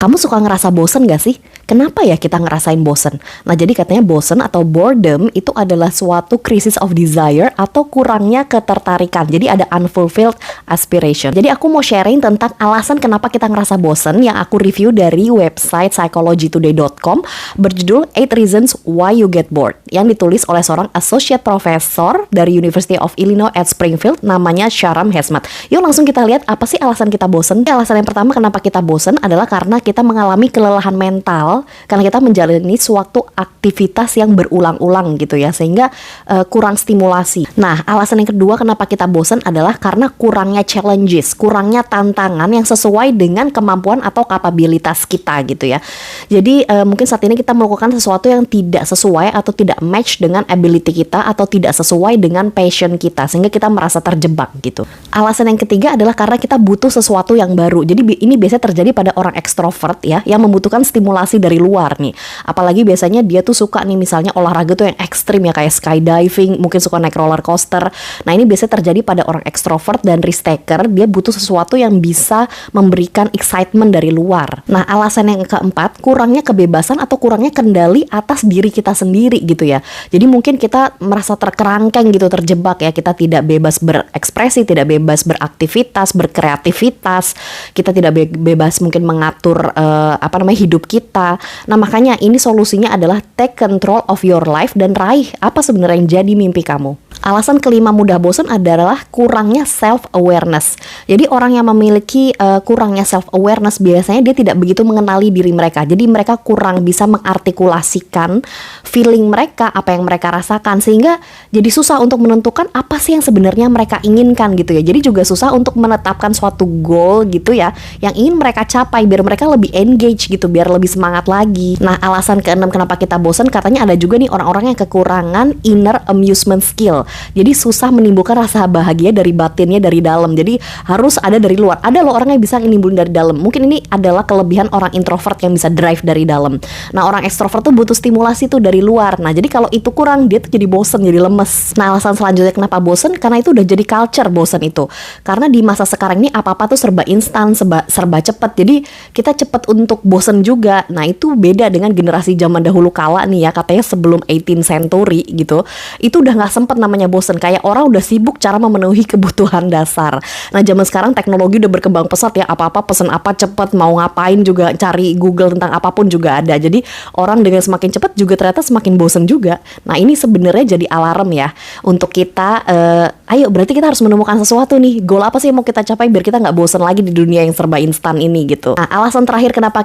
Kamu suka ngerasa bosen gak sih? Kenapa ya kita ngerasain bosen? Nah, jadi katanya bosen atau boredom itu adalah suatu crisis of desire atau kurangnya ketertarikan. Jadi ada unfulfilled aspiration. Jadi aku mau sharing tentang alasan kenapa kita ngerasa bosen yang aku review dari website psychologytoday.com berjudul 8 Reasons Why You Get Bored, yang ditulis oleh seorang associate professor dari University of Illinois at Springfield, namanya Shahram Hesmat. Yuk langsung kita lihat apa sih alasan kita bosen. Alasan yang pertama kenapa kita bosen adalah karena kita mengalami kelelahan mental karena kita menjalani suatu aktivitas yang berulang-ulang gitu ya, sehingga kurang stimulasi. Nah, alasan yang kedua kenapa kita bosen adalah karena kurangnya challenges, kurangnya tantangan yang sesuai dengan kemampuan atau kapabilitas kita gitu ya. Jadi mungkin saat ini kita melakukan sesuatu yang tidak sesuai atau tidak match dengan ability kita atau tidak sesuai dengan passion kita, sehingga kita merasa terjebak gitu. Alasan yang ketiga adalah karena kita butuh sesuatu yang baru. Jadi ini biasanya terjadi pada orang ekstrovert ya, yang membutuhkan stimulasi dari luar nih. Apalagi biasanya dia tuh suka nih misalnya olahraga tuh yang ekstrim ya, kayak skydiving, mungkin suka naik roller coaster. Nah, ini biasanya terjadi pada orang ekstrovert dan risk taker. Dia butuh sesuatu yang bisa memberikan excitement dari luar. Nah, alasan yang keempat, kurangnya kebebasan atau kurangnya kendali atas diri kita sendiri gitu ya. Jadi mungkin kita merasa terkerangkeng gitu, terjebak ya. Kita tidak bebas berekspresi, tidak bebas beraktivitas, berkreativitas. Kita tidak bebas mungkin mengatur hidup kita. Nah, makanya ini solusinya adalah take control of your life dan raih apa sebenarnya yang jadi mimpi kamu. Alasan kelima mudah bosan adalah kurangnya self-awareness. Jadi orang yang memiliki kurangnya self-awareness biasanya dia tidak begitu mengenali diri mereka. Jadi mereka kurang bisa mengartikulasikan feeling mereka, apa yang mereka rasakan, sehingga jadi susah untuk menentukan apa sih yang sebenarnya mereka inginkan gitu ya. Jadi juga susah untuk menetapkan suatu goal gitu ya, yang ingin mereka capai biar mereka lebih engage gitu, biar lebih semangat lagi. Nah, alasan keenam kenapa kita bosan, katanya ada juga nih orang-orang yang kekurangan inner amusement skill. Jadi susah menimbulkan rasa bahagia dari batinnya, dari dalam. Jadi harus ada dari luar. Ada loh orang yang bisa nimbulin dari dalam. Mungkin ini adalah kelebihan orang introvert yang bisa drive dari dalam. Nah, orang ekstrovert tuh butuh stimulasi tuh dari luar. Nah, jadi kalau itu kurang, dia tuh jadi bosen, jadi lemes. Nah, alasan selanjutnya kenapa bosen, karena itu udah jadi culture bosen itu. Karena di masa sekarang ini apa-apa tuh serba instan, serba cepet. Jadi kita cepet untuk bosen juga. Nah, itu beda dengan generasi zaman dahulu kala nih ya, katanya sebelum 18th century gitu. Itu udah gak sempet namanya bosen, kayak orang udah sibuk cara memenuhi kebutuhan dasar. Nah, zaman sekarang teknologi udah berkembang pesat ya, apa-apa pesen apa cepet, mau ngapain juga cari Google tentang apapun juga ada. Jadi orang dengan semakin cepet juga ternyata semakin bosen juga. Nah, ini sebenarnya jadi alarm ya untuk kita, ayo berarti kita harus menemukan sesuatu nih, goal apa sih yang mau kita capai biar kita nggak bosen lagi di dunia yang serba instan ini gitu. Nah, alasan terakhir kenapa kita